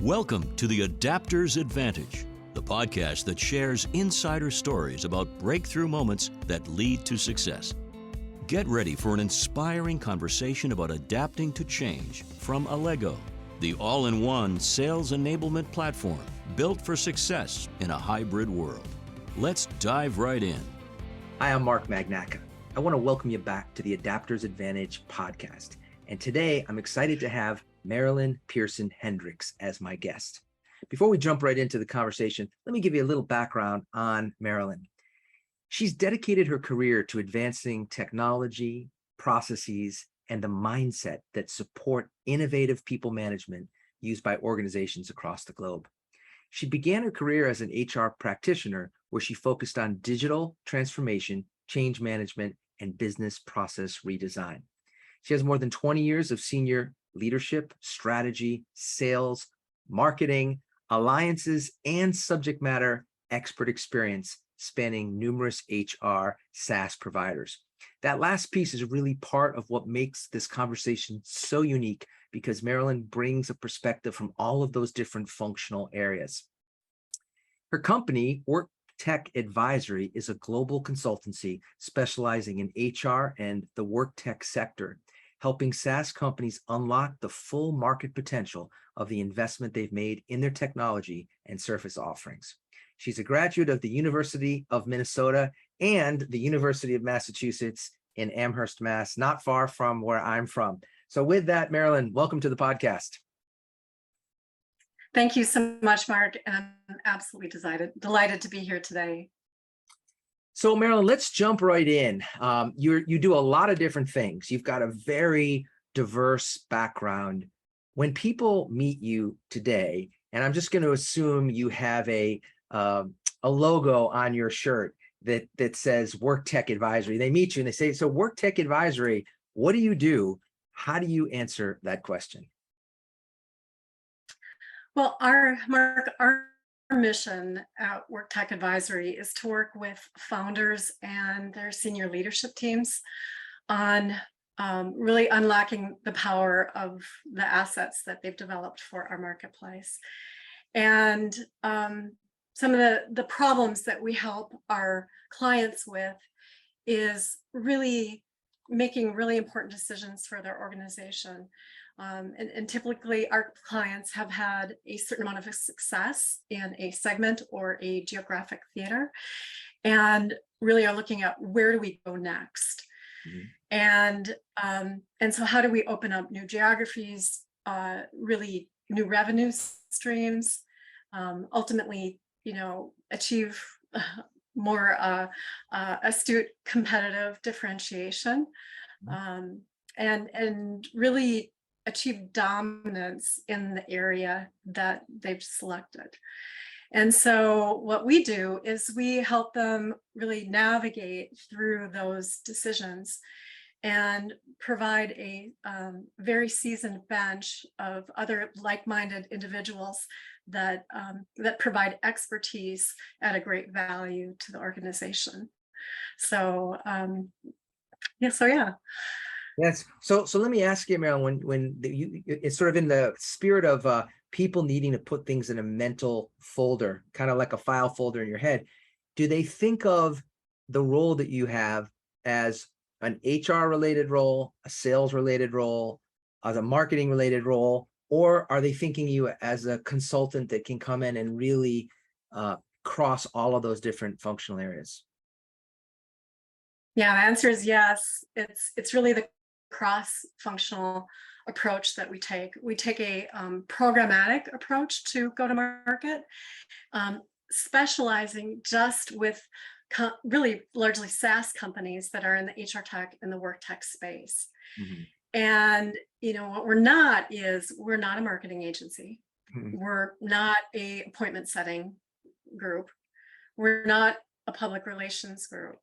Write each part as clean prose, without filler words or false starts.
Welcome to the Adapter's Advantage, the podcast that shares insider stories about breakthrough moments that lead to success. Get ready for an inspiring conversation about adapting to change from Allego, the all-in-one sales enablement platform built for success in a hybrid world. Let's dive right in. Hi, I'm Mark Magnaca. I want to welcome you back to the Adapter's Advantage podcast. And today I'm excited to have Marilyn Pearson Hendricks as my guest. Before we jump right into the conversation, let me give you a little background on Marilyn. She's dedicated her career to advancing technology, processes, and the mindset that support innovative people management used by organizations across the globe. She began her career as an HR practitioner where she focused on digital transformation, change management, and business process redesign. She has more than 20 years of senior leadership, strategy, sales, marketing, alliances, and subject matter expert experience spanning numerous HR SaaS providers. That last piece is really part of what makes this conversation so unique because Marilyn brings a perspective from all of those different functional areas. Her company, WorkTech Advisory, is a global consultancy specializing in HR and the WorkTech sector, helping SaaS companies unlock the full market potential of the investment they've made in their technology and service offerings. She's a graduate of the University of Minnesota and the University of Massachusetts in Amherst, Mass., not far from where I'm from. So with that, Marilyn, welcome to the podcast. Thank you so much, Mark. I'm absolutely delighted to be here today. So Marilyn, let's jump right in. You do a lot of different things. You've got a very diverse background. When people meet you today, and I'm just going to assume you have a logo on your shirt that says WorkTech Advisory. They meet you and they say, so WorkTech Advisory, what do you do? How do you answer that question? Well, our mission at WorkTech Advisory is to work with founders and their senior leadership teams on really unlocking the power of the assets that they've developed for our marketplace. And some of the problems that we help our clients with is really making really important decisions for their organization. And typically our clients have had a certain amount of success in a segment or a geographic theater and really are looking at where do we go next. Mm-hmm. And so how do we open up new geographies, really new revenue streams, ultimately, achieve more astute competitive differentiation, and really achieve dominance in the area that they've selected. And so what we do is we help them really navigate through those decisions and provide a very seasoned bench of other like-minded individuals that provide expertise at a great value to the organization. So yeah. Yes. So let me ask you, Marilyn, it's sort of in the spirit of people needing to put things in a mental folder, kind of like a file folder in your head. Do they think of the role that you have as an HR related role, a sales related role, as a marketing related role, or are they thinking you as a consultant that can come in and really cross all of those different functional areas? Yeah, the answer is yes. It's really the cross-functional approach that we take. We take a programmatic approach to go-to-market, specializing just with really largely SaaS companies that are in the HR tech and the work tech space. Mm-hmm. And what we're not a marketing agency. Mm-hmm. We're not a appointment setting group. We're not a public relations group.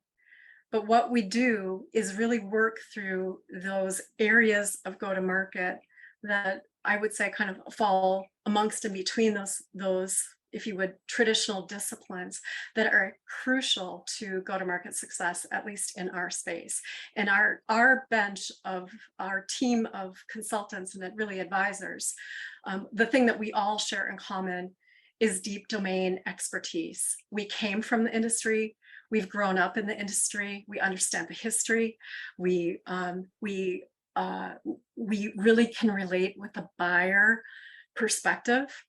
But what we do is really work through those areas of go-to-market that I would say kind of fall amongst and between those if you would, traditional disciplines that are crucial to go-to-market success, at least in our space. And our bench of our team of consultants and really advisors, the thing that we all share in common is deep domain expertise. We came from the industry. We've grown up in the industry. We understand the history. We really can relate with the buyer perspective.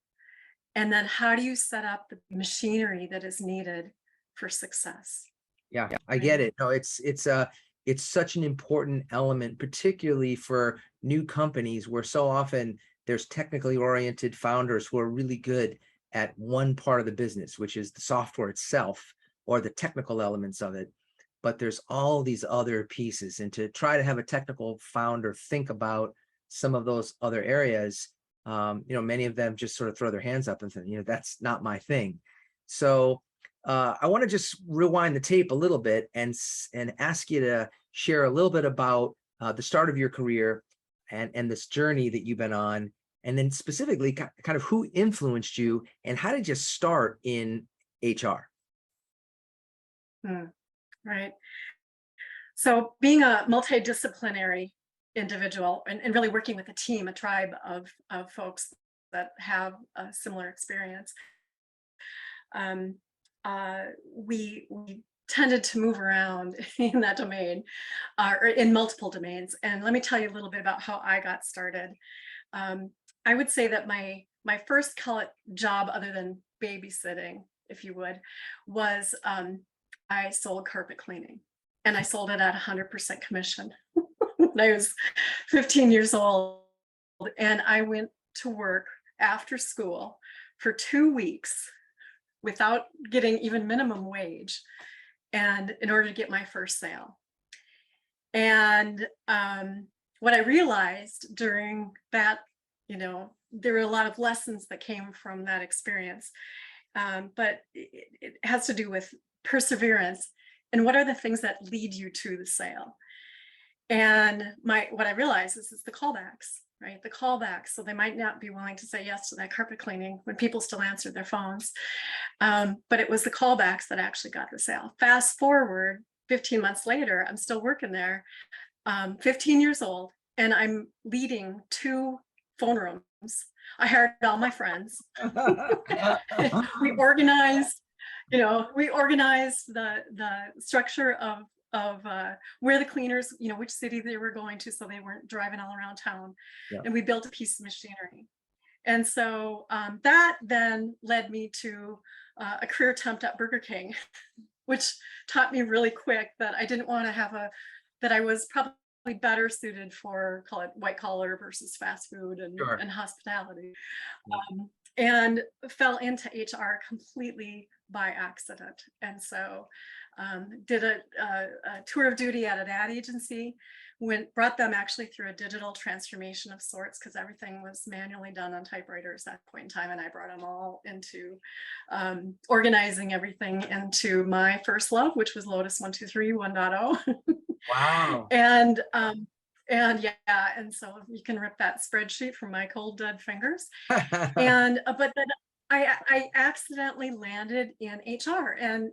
And then how do you set up the machinery that is needed for success? Yeah, I get it. No, it's such an important element, particularly for new companies where so often there's technically oriented founders who are really good at one part of the business, which is the software itself or the technical elements of it. But there's all these other pieces. And to try to have a technical founder think about some of those other areas, many of them just sort of throw their hands up and say, that's not my thing. So I want to just rewind the tape a little bit and ask you to share a little bit about the start of your career and this journey that you've been on, and then specifically kind of who influenced you and how did you start in HR? Right. So being a multidisciplinary individual and really working with a team, a tribe of folks that have a similar experience, we tended to move around in that domain or in multiple domains. And let me tell you a little bit about how I got started. I would say that my first job, other than babysitting, if you would, was I sold carpet cleaning, and I sold it at 100% commission when I was 15 years old. And I went to work after school for 2 weeks without getting even minimum wage, and in order to get my first sale. And what I realized during that, there were a lot of lessons that came from that experience, but it has to do with perseverance and what are the things that lead you to the sale. And what I realized is the callbacks, right? The callbacks. So they might not be willing to say yes to that carpet cleaning when people still answered their phones. But it was the callbacks that actually got the sale. Fast forward 15 months later, I'm still working there, 15 years old, and I'm leading 2 phone rooms. I hired all my friends. We organized the structure of where the cleaners, which city they were going to, so they weren't driving all around town. Yeah. And we built a piece of machinery. And so that then led me to a career attempt at Burger King, which taught me really quick that I didn't want to that I was probably better suited for, call it white collar versus fast food and, sure, and hospitality. And fell into HR completely by accident. And so did a tour of duty at an ad agency, brought them actually through a digital transformation of sorts, because everything was manually done on typewriters at that point in time. And I brought them all into organizing everything into my first love, which was Lotus 123 1.0. Wow. And so you can rip that spreadsheet from my cold dead fingers. But then I accidentally landed in HR. And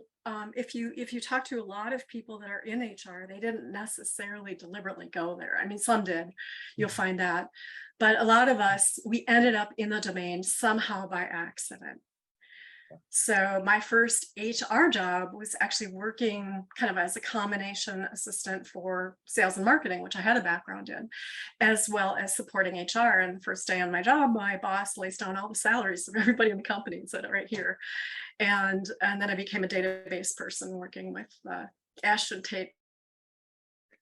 if you talk to a lot of people that are in HR, they didn't necessarily deliberately go there. I mean, some did, you'll find that. But a lot of us, we ended up in the domain somehow by accident. So my first HR job was actually working kind of as a combination assistant for sales and marketing, which I had a background in, as well as supporting HR. And the first day on my job, my boss lays down all the salaries of everybody in the company and said it right here. And then I became a database person working with Ashton Tate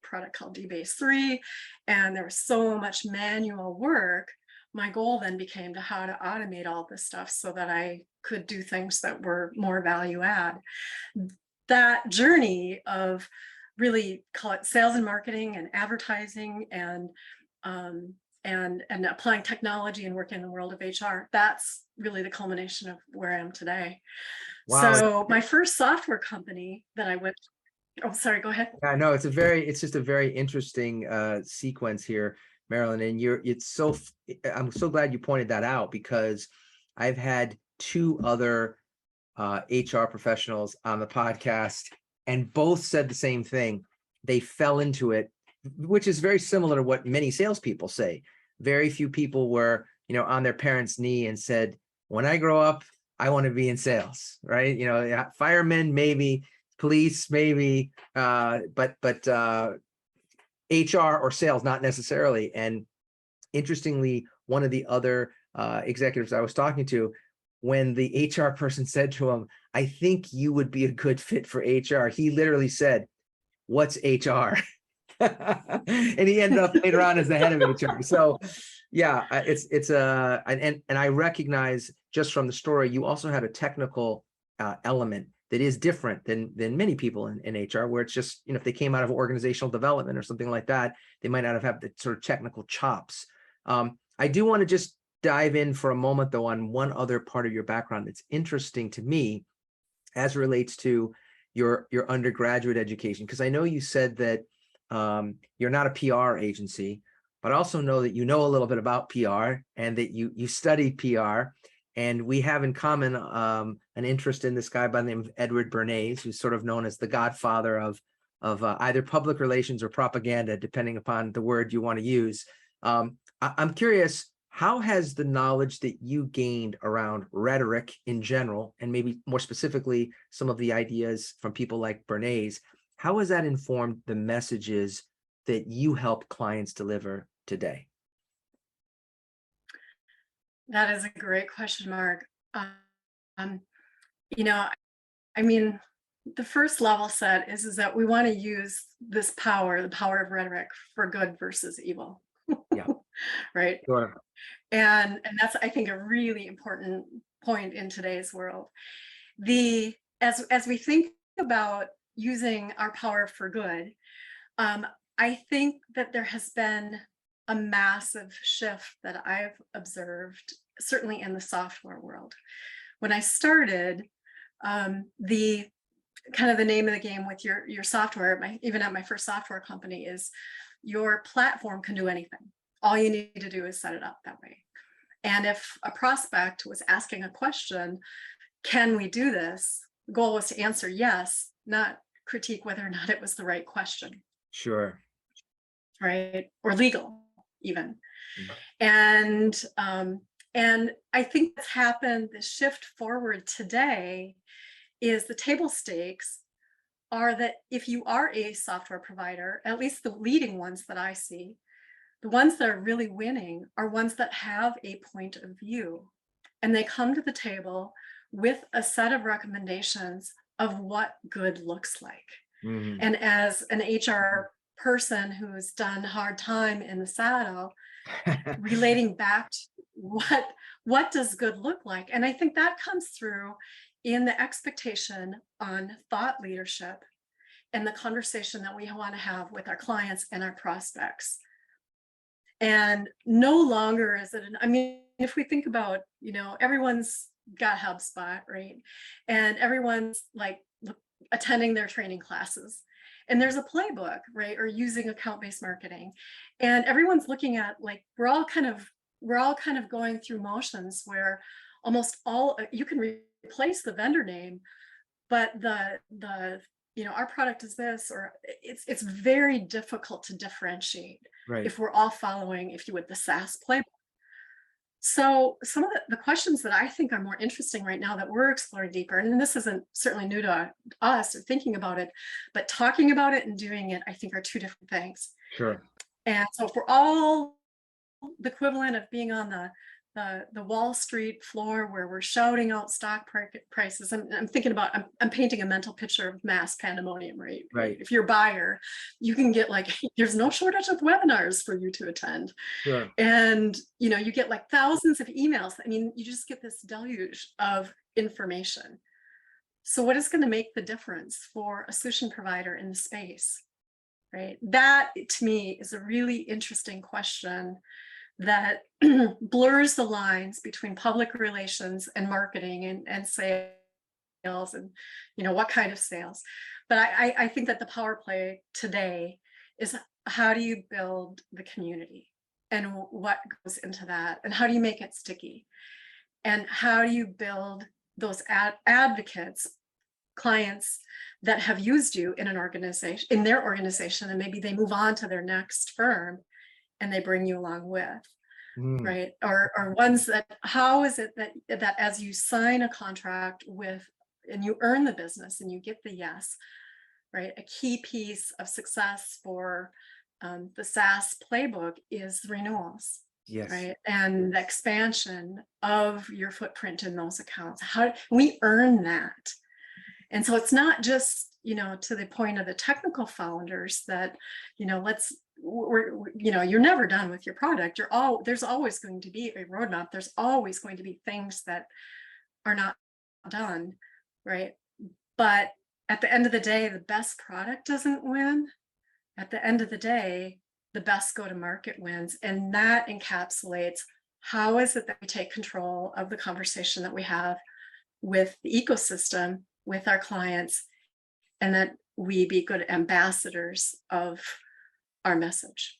product called DBase 3. And there was so much manual work. My goal then became how to automate all this stuff so that I could do things that were more value add. That journey of really, call it sales and marketing and advertising and applying technology and working in the world of HR, that's really the culmination of where I am today. Wow. So my first software company that I went, oh, sorry, go ahead. Yeah, no, it's just a very interesting sequence here, Marilyn, and I'm so glad you pointed that out, because I've had two other HR professionals on the podcast, and both said the same thing. They fell into it, which is very similar to what many salespeople say. Very few people were, on their parents' knee and said, when I grow up, I want to be in sales, right? Firemen, maybe, police, maybe, but HR or sales, not necessarily. And interestingly, one of the other executives I was talking to, when the HR person said to him, I think you would be a good fit for HR, he literally said, what's HR? And he ended up later on as the head of HR. So yeah, and I recognize just from the story, you also had a technical element that is different than many people in HR, where it's just, if they came out of organizational development or something like that, they might not have had the sort of technical chops. I do want to just dive in for a moment, though, on one other part of your background that's interesting to me as relates to your undergraduate education, because I know you said that you're not a PR agency, but I also know that you know a little bit about PR and that you studied PR, and we have in common an interest in this guy by the name of Edward Bernays, who's sort of known as the godfather of either public relations or propaganda, depending upon the word you want to use. I'm curious, how has the knowledge that you gained around rhetoric in general, and maybe more specifically, some of the ideas from people like Bernays, how has that informed the messages that you help clients deliver today? That is a great question, Mark. You know, I mean, the first level set is that we want to use this power, the power of rhetoric, for good versus evil. Yeah. Right. Sure. And that's, I think, a really important point in today's world. As we think about using our power for good, I think that there has been a massive shift that I've observed, certainly in the software world. When I started, the name of the game with your software, even at my first software company, is your platform can do anything. All you need to do is set it up that way. And if a prospect was asking a question, can we do this? The goal was to answer yes, not critique whether or not it was the right question. Sure. Right? Or legal, even. Mm-hmm. And I think what's happened, the shift forward today, is the table stakes are that if you are a software provider, at least the leading ones that I see, the ones that are really winning are ones that have a point of view, and they come to the table with a set of recommendations of what good looks like. Mm-hmm. And as an HR person who's done hard time in the saddle, relating back to what does good look like? And I think that comes through in the expectation on thought leadership and the conversation that we want to have with our clients and our prospects. And no longer is it, if we think about, everyone's got HubSpot, right? And everyone's like attending their training classes. And there's a playbook, right? Or using account-based marketing. And everyone's looking at, like, we're all kind of going through motions where almost all, you can replace the vendor name, but our product is this, or it's very difficult to differentiate. Right. If we're all following, if you would, the SaaS playbook. So some of the questions that I think are more interesting right now that we're exploring deeper, and this isn't certainly new to us or thinking about it, but talking about it and doing it, I think, are two different things. Sure. And so if we're all the equivalent of being on the Wall Street floor where we're shouting out stock prices, I'm thinking about, I'm painting a mental picture of mass pandemonium, right? Right. If you're a buyer, you can get there's no shortage of webinars for you to attend. Sure. And, you get thousands of emails. You just get this deluge of information. So what is going to make the difference for a solution provider in the space, right? That, to me, is a really interesting question that blurs the lines between public relations and marketing and sales and, what kind of sales. But I think that the power play today is, how do you build the community and what goes into that, and how do you make it sticky? And how do you build those advocates, clients that have used you in an organization, in their organization, and maybe they move on to their next firm and they bring you along with, right? Or ones that, how is it that as you sign a contract with, and you earn the business and you get the yes, right? A key piece of success for the SaaS playbook is renewals. Yes. Right. And the expansion of your footprint in those accounts. How we earn that. And so it's not just, to the point of the technical founders that, you're never done with your product. There's always going to be a roadmap. There's always going to be things that are not done. Right. But at the end of the day, the best product doesn't win. At the end of the day, the best go-to-market wins. And that encapsulates how is it that we take control of the conversation that we have with the ecosystem, with our clients, and that we be good ambassadors of our message.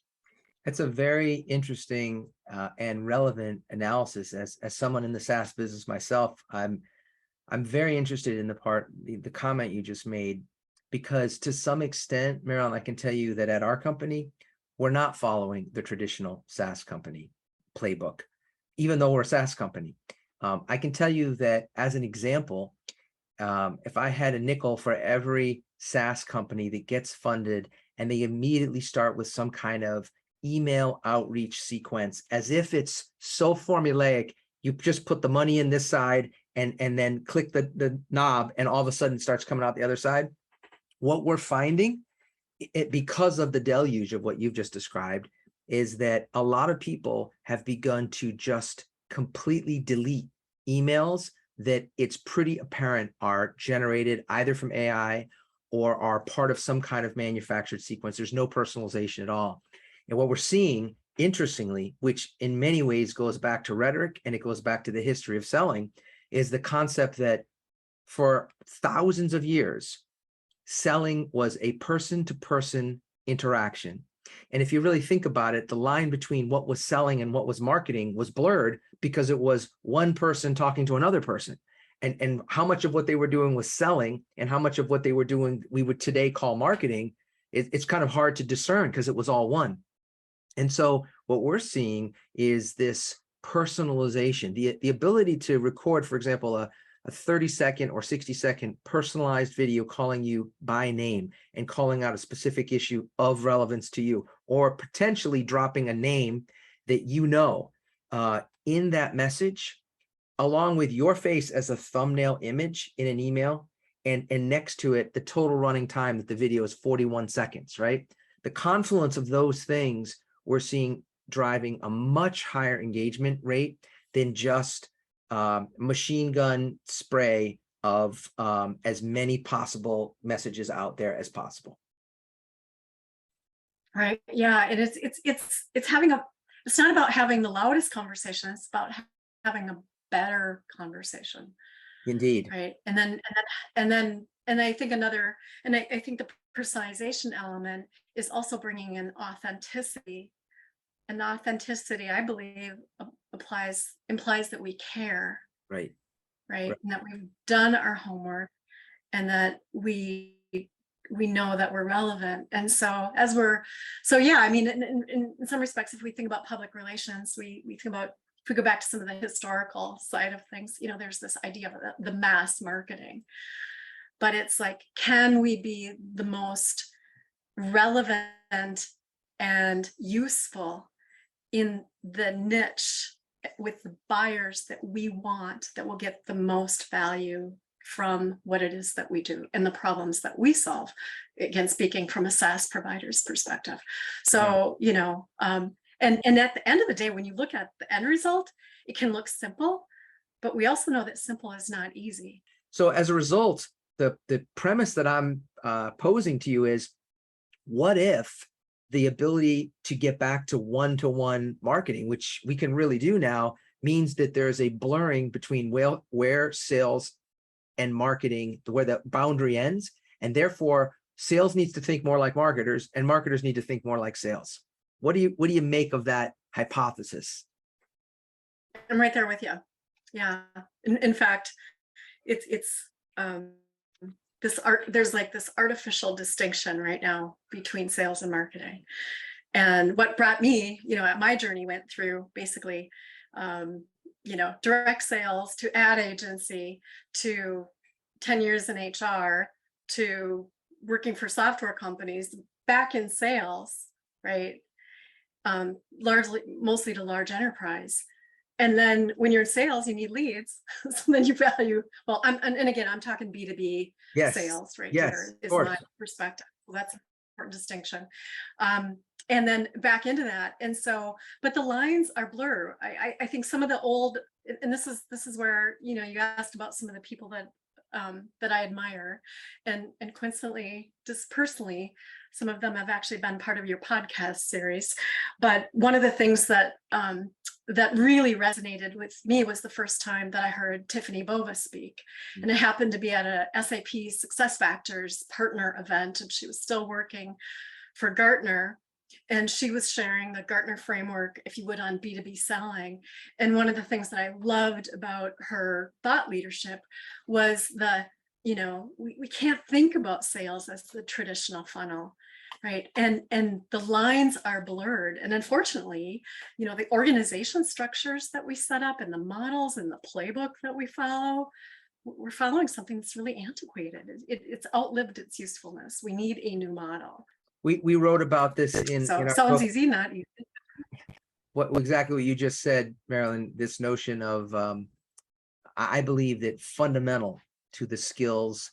That's a very interesting and relevant analysis. As someone in the SaaS business myself, I'm very interested in the comment you just made, because to some extent, Marilyn, I can tell you that at our company, we're not following the traditional SaaS company playbook, even though we're a SaaS company. I can tell you that as an example, if I had a nickel for every SaaS company that gets funded and they immediately start with some kind of email outreach sequence, as if it's so formulaic, you just put the money in this side and then click the knob and all of a sudden it starts coming out the other side. What we're finding, because of the deluge of what you've just described, is that a lot of people have begun to just completely delete emails that it's pretty apparent are generated either from AI or are part of some kind of manufactured sequence. There's no personalization at all. And what we're seeing, interestingly, which in many ways goes back to rhetoric and it goes back to the history of selling, is the concept that for thousands of years, selling was a person-to-person interaction. And if you really think about it, the line between what was selling and what was marketing was blurred because it was one person talking to another person. And how much of what they were doing was selling and how much of what they were doing we would today call marketing, it's kind of hard to discern because it was all one. And so what we're seeing is this personalization, the ability to record, for example, a 30-second or 60-second personalized video calling you by name and calling out a specific issue of relevance to you, or potentially dropping a name that in that message, along with your face as a thumbnail image in an email, and next to it, the total running time that the video is 41 seconds, right? The confluence of those things we're seeing driving a much higher engagement rate than just machine gun spray of as many possible messages out there as possible. Right. Yeah. And it's not about having the loudest conversation. It's about having a better conversation. Indeed. Right. And I think I think the personalization element is also bringing in authenticity. And authenticity, I believe, implies that we care. Right. Right. And that we've done our homework and that we know that we're relevant. And so yeah, I mean, in some respects, if we think about public relations, we think about, if we go back to some of the historical side of things, there's this idea of the mass marketing, but it's like, can we be the most relevant and useful in the niche with the buyers that we want, that will get the most value from what it is that we do and the problems that we solve, again, speaking from a SaaS provider's perspective. So, and at the end of the day, when you look at the end result, it can look simple, but we also know that simple is not easy. So as a result, the premise that I'm posing to you is, what if the ability to get back to one-to-one marketing, which we can really do now, means that there's a blurring between where sales and marketing, where the boundary ends, and therefore sales needs to think more like marketers and marketers need to think more like sales. What do you make of that hypothesis? I'm right there with you. Yeah. In fact, it's there's like this artificial distinction right now between sales and marketing. And what brought me, at my journey went through basically, direct sales to ad agency to 10 years in HR to working for software companies back in sales, right? Mostly to large enterprise. And then when you're in sales, you need leads. So then you value, well, and again, I'm talking B2B Yes. sales right Yes, here of is course. my perspective. Well, that's an important distinction. And then back into that. And so, but the lines are blur. I think some of the old, and this is where, you asked about some of the people that I admire, and coincidentally, just personally, some of them have actually been part of your podcast series. But one of the things that really resonated with me was the first time that I heard Tiffany Bova speak. And it happened to be at a SAP SuccessFactors partner event, and she was still working for Gartner. And she was sharing the Gartner framework, if you would, on B2B selling. And one of the things that I loved about her thought leadership was we can't think about sales as the traditional funnel, right? And the lines are blurred. And unfortunately, the organization structures that we set up and the models and the playbook that we follow, we're following something that's really antiquated. It's outlived its usefulness. We need a new model. We wrote about this in our sounds book. easy, not easy. Exactly what you just said, Marilyn, this notion of, I believe that fundamental to the skills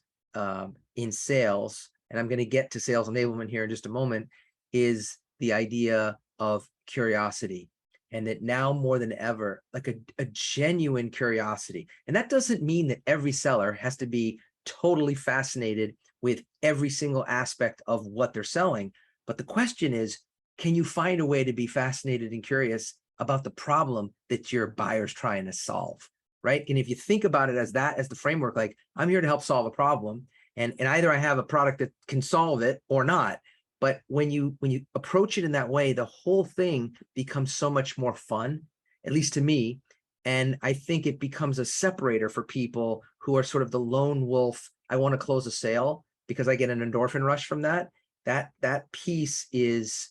in sales, and I'm going to get to sales enablement here in just a moment, is the idea of curiosity. And that now more than ever, like a genuine curiosity. And that doesn't mean that every seller has to be totally fascinated with every single aspect of what they're selling. But the question is, can you find a way to be fascinated and curious about the problem that your buyer's trying to solve, right? And if you think about it as the framework, like I'm here to help solve a problem, and either I have a product that can solve it or not. But when you approach it in that way, the whole thing becomes so much more fun, at least to me. And I think it becomes a separator for people who are sort of the lone wolf. I want to close a sale because I get an endorphin rush from that. That piece is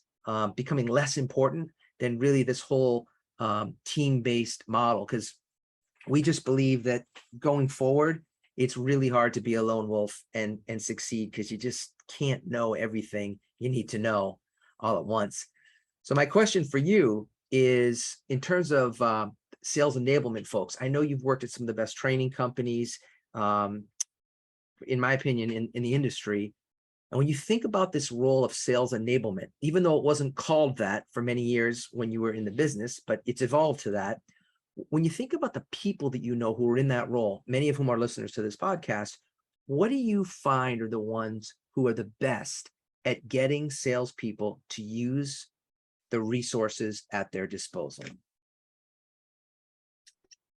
becoming less important than really this whole team-based model, because we just believe that going forward, it's really hard to be a lone wolf and succeed, because you just can't know everything you need to know all at once. So my question for you is, in terms of sales enablement folks, I know you've worked at some of the best training companies, in my opinion, in the industry. And when you think about this role of sales enablement, even though it wasn't called that for many years when you were in the business, but it's evolved to that. When you think about the people that you know who are in that role, many of whom are listeners to this podcast, what do you find are the ones who are the best at getting salespeople to use the resources at their disposal?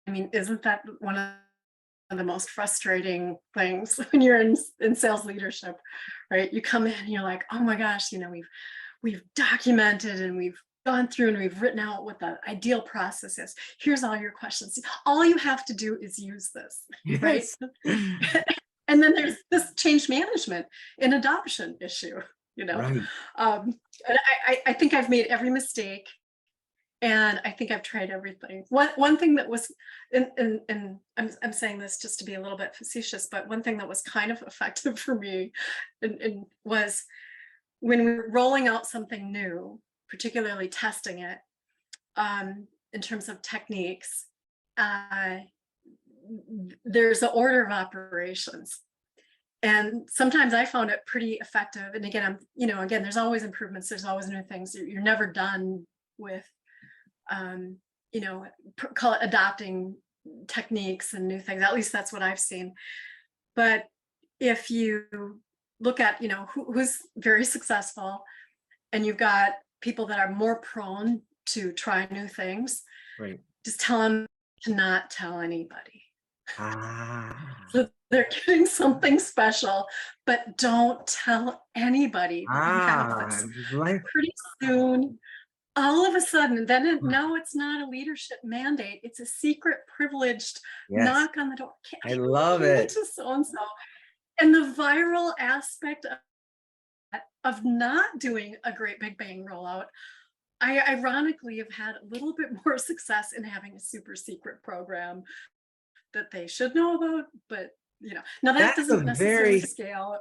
I mean, isn't that one of the most frustrating things when you're in sales leadership, right? You come in and you're like, oh my gosh, we've documented and we've gone through and we've written out what the ideal process is. Here's all your questions. All you have to do is use this, right? And then there's this change management and adoption issue, Right. And I think I've made every mistake, and I think I've tried everything. One thing that was, and I'm saying this just to be a little bit facetious, but one thing that was kind of effective for me and was when we were rolling out something new, particularly testing it, in terms of techniques, there's an order of operations. And sometimes I found it pretty effective. And again, again, there's always improvements. There's always new things. You're never done with, call it adopting techniques and new things. At least that's what I've seen. But if you look at, who's very successful, and you've got people that are more prone to try new things, Right. Just tell them to not tell anybody. So they're getting something special, but don't tell anybody that you have this. Like, pretty soon, all of a sudden, now it's not a leadership mandate. It's a secret privileged Yes, knock on the door. I Can love you it. to so-and-so? And the viral aspect of not doing a great big bang rollout, I ironically have had a little bit more success in having a super secret program that they should know about, but now that That's a doesn't necessarily very, scale.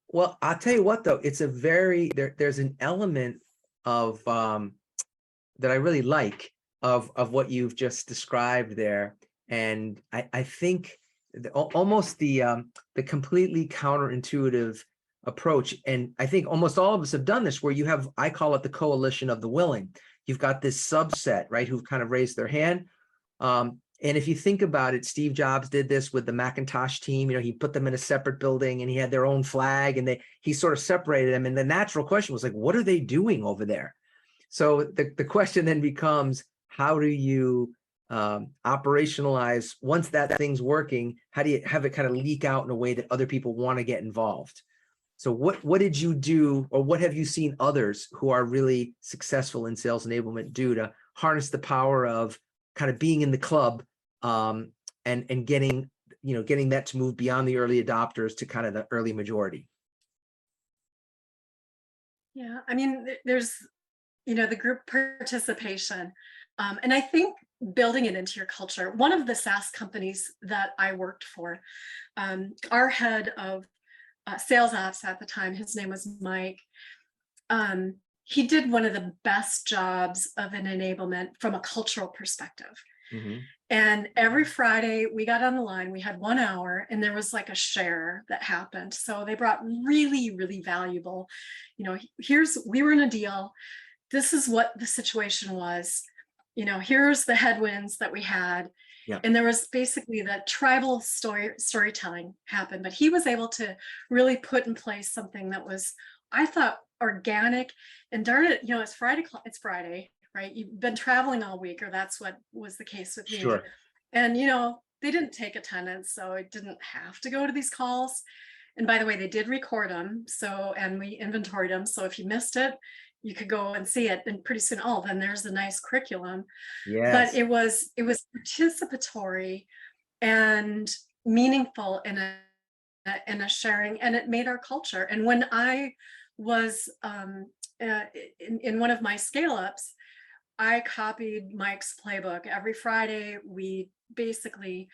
well, I'll tell you what though, it's a very, there's an element of that I really like of what you've just described there. And I think almost the completely counterintuitive approach. And I think almost all of us have done this, where you have, I call it the coalition of the willing. You've got this subset, right, who've kind of raised their hand. And if you think about it, Steve Jobs did this with the Macintosh team. He put them in a separate building and he had their own flag, and he sort of separated them. And the natural question was like, what are they doing over there? So the question then becomes, how do you operationalize, once that thing's working, how do you have it kind of leak out in a way that other people want to get involved? So what did you do, or what have you seen others who are really successful in sales enablement do to harness the power of kind of being in the club, and getting that to move beyond the early adopters to kind of the early majority? Yeah, I mean, there's the group participation, and I think building it into your culture. One of the SaaS companies that I worked for, our head of sales ops at the time, his name was Mike. He did one of the best jobs of an enablement from a cultural perspective. Mm-hmm. And every Friday we got on the line, we had 1 hour, and there was like a share that happened. So they brought really, really valuable, we were in a deal. This is what the situation was. Here's the headwinds that we had. Yeah. And there was basically that tribal storytelling happened, but he was able to really put in place something that was, I thought, organic. And darn it, it's Friday, right? You've been traveling all week, or that's what was the case with me. Sure. And they didn't take attendance, so I didn't have to go to these calls. And by the way, they did record them, and we inventoried them. So if you missed it, you could go and see it, and pretty soon, then there's a nice curriculum. Yes. But it was participatory and meaningful in a sharing, and it made our culture. And when I was in one of my scale ups, I copied Mike's playbook. Every Friday, we basically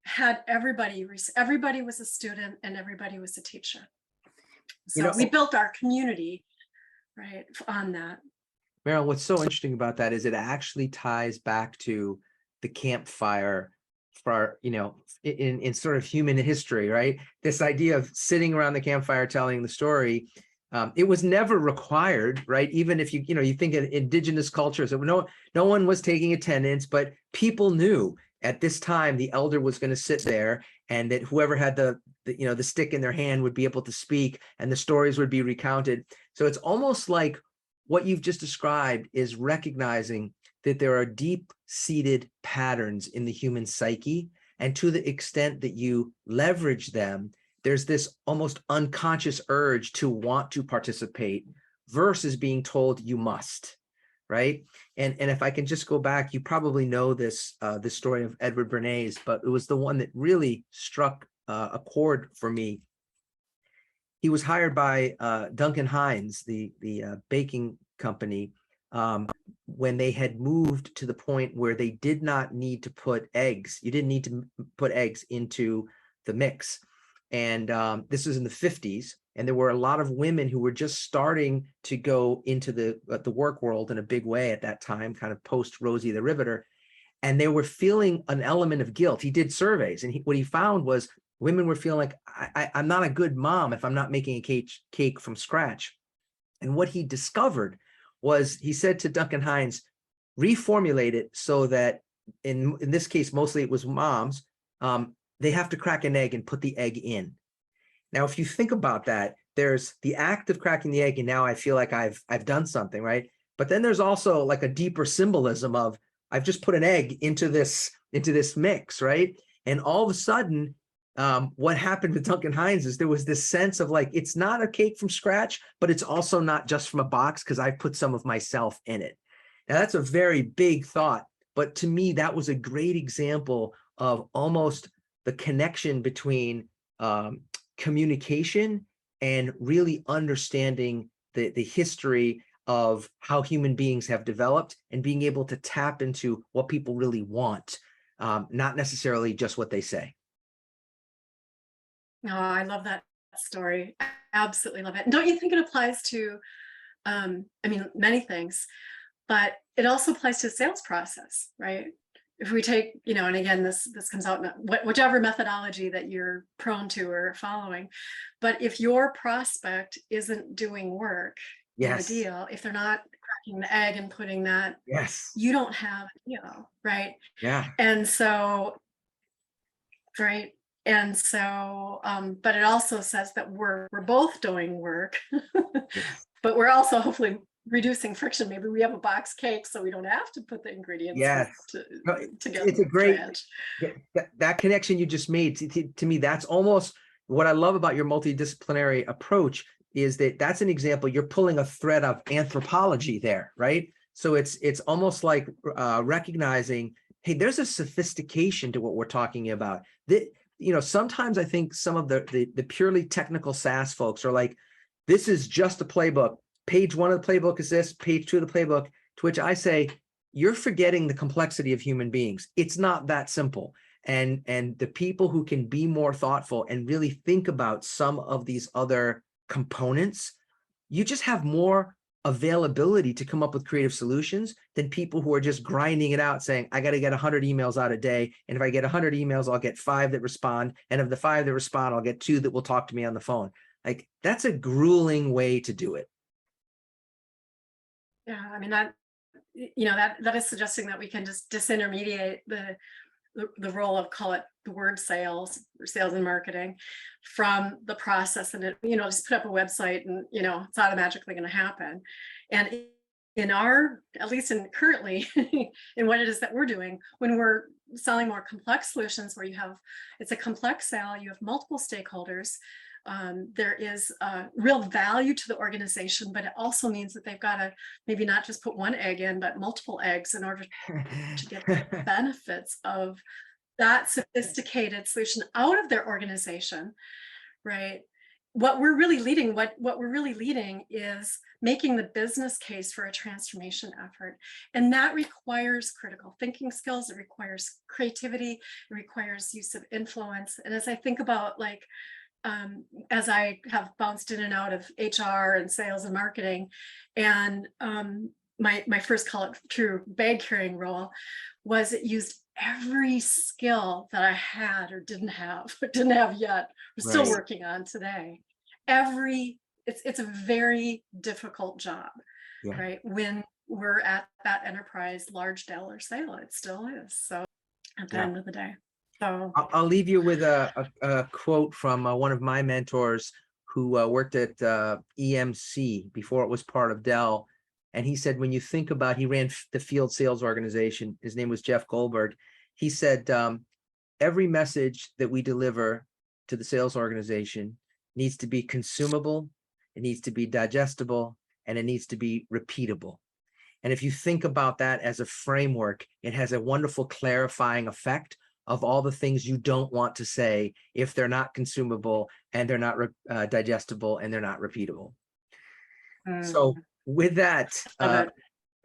had everybody was a student and everybody was a teacher. So we built our community right on that. Marilyn, what's so interesting about that is it actually ties back to the campfire for, in sort of human history, right? This idea of sitting around the campfire telling the story. It was never required, right? Even if you think of indigenous cultures, no one was taking attendance, but people knew at this time the elder was going to sit there, and that whoever had the stick in their hand would be able to speak, and the stories would be recounted. So it's almost like what you've just described is recognizing that there are deep-seated patterns in the human psyche, and to the extent that you leverage them, there's this almost unconscious urge to want to participate versus being told you must, right? And if I can just go back, you probably know this story of Edward Bernays, but it was the one that really struck a chord for me. He was hired by Duncan Hines, the baking company, when they had moved to the point where they did not need to put eggs. You didn't need to put eggs into the mix. And this was in the 50s, and there were a lot of women who were just starting to go into the work world in a big way at that time, kind of post Rosie the Riveter, and they were feeling an element of guilt. He did surveys, and what he found was women were feeling like, I'm not a good mom if I'm not making a cake from scratch. And what he discovered was, he said to Duncan Hines, reformulate it so that in this case, mostly it was moms, they have to crack an egg and put the egg in. Now, if you think about that, there's the act of cracking the egg, and now I feel like I've done something, right? But then there's also like a deeper symbolism of, I've just put an egg into this mix, right? And all of a sudden, what happened with Duncan Hines is there was this sense of like, it's not a cake from scratch, but it's also not just from a box because I put some of myself in it. Now that's a very big thought, but to me, that was a great example of almost the connection between communication and really understanding the history of how human beings have developed and being able to tap into what people really want, not necessarily just what they say. Oh, I love that story. I absolutely love it. And don't you think it applies to, I mean, many things, but it also applies to the sales process, right? If we take, and again, this comes out in whichever methodology that you're prone to or following, but if your prospect isn't doing work in a deal, if they're not cracking the egg and putting that, you don't have a deal, right? Yeah. And so, right. And so, but it also says that we're both doing work, but we're also hopefully reducing friction. Maybe we have a box cake so we don't have to put the ingredients together. It's a great, that connection you just made to me, that's almost what I love about your multidisciplinary approach is that that's an example. You're pulling a thread of anthropology there, right? So it's almost like recognizing, hey, there's a sophistication to what we're talking about. That, sometimes I think some of the purely technical SaaS folks are like, this is just a playbook. Page 1 of the playbook is this, page 2 of the playbook, to which I say, you're forgetting the complexity of human beings. It's not that simple. And the people who can be more thoughtful and really think about some of these other components, you just have more availability to come up with creative solutions than people who are just grinding it out saying, I got to get 100 emails out a day. And if I get 100 emails, I'll get 5 that respond. And of the 5 that respond, I'll get 2 that will talk to me on the phone. Like, that's a grueling way to do it. Yeah, I mean, that is suggesting that we can just disintermediate the role of, call it the word sales or sales and marketing, from the process, and just put up a website and it's automatically going to happen. And in our, at least in currently in what it is that we're doing, when we're selling more complex solutions where it's a complex sale, you have multiple stakeholders. There is real value to the organization, but it also means that they've got to maybe not just put one egg in, but multiple eggs in order to get the benefits of that sophisticated solution out of their organization, right? What we're really leading is making the business case for a transformation effort. And that requires critical thinking skills. It requires creativity. It requires use of influence. And as I think about as I have bounced in and out of HR and sales and marketing, and my first, call it true bag carrying role, was it used every skill that I had or didn't have yet, we're still working on today. It's a very difficult job, right? When we're at that enterprise large dollar sale, it still is. So at the end of the day. So I'll leave you with a quote from one of my mentors who worked at EMC before it was part of Dell. And he said, when you think about, he ran the field sales organization. His name was Jeff Goldberg. He said, every message that we deliver to the sales organization needs to be consumable, it needs to be digestible, and it needs to be repeatable. And if you think about that as a framework, it has a wonderful clarifying effect of all the things you don't want to say if they're not consumable and they're not digestible and they're not repeatable. So with that,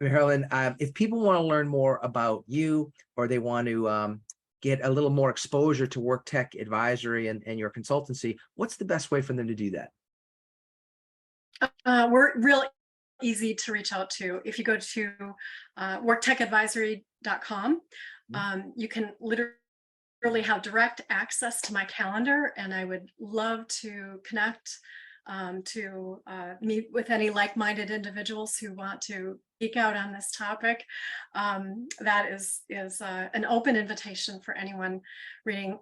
Marilyn, if people want to learn more about you, or they want to get a little more exposure to WorkTech Advisory and your consultancy, what's the best way for them to do that? We're really easy to reach out to. If you go to worktechadvisory.com, you can literally have direct access to my calendar, and I would love to connect to meet with any like-minded individuals who want to geek out on this topic. That is an open invitation for anyone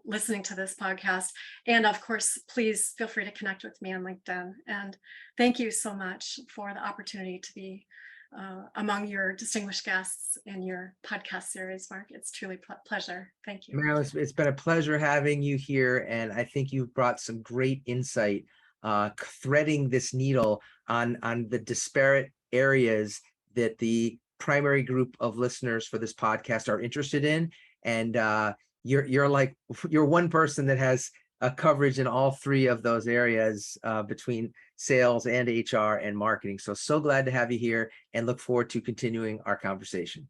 listening to this podcast. And of course, please feel free to connect with me on LinkedIn. And thank you so much for the opportunity to be among your distinguished guests in your podcast series, Mark. It's truly a pleasure. Thank you. Marilyn, it's been a pleasure having you here, and I think you've brought some great insight, threading this needle on the disparate areas that the primary group of listeners for this podcast are interested in. And you're one person that has a coverage in all three of those areas, between sales and HR and marketing. So glad to have you here, and look forward to continuing our conversation.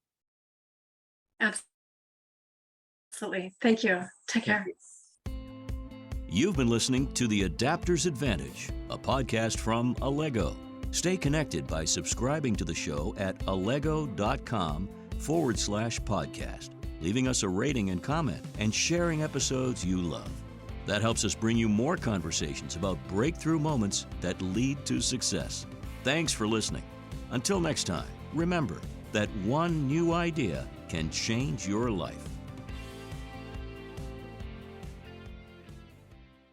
Absolutely. Thank you. Take care. You've been listening to The Adapter's Advantage, a podcast from Allego. Stay connected by subscribing to the show at allego.com/podcast, leaving us a rating and comment, and sharing episodes you love. That helps us bring you more conversations about breakthrough moments that lead to success. Thanks for listening. Until next time, remember that one new idea can change your life.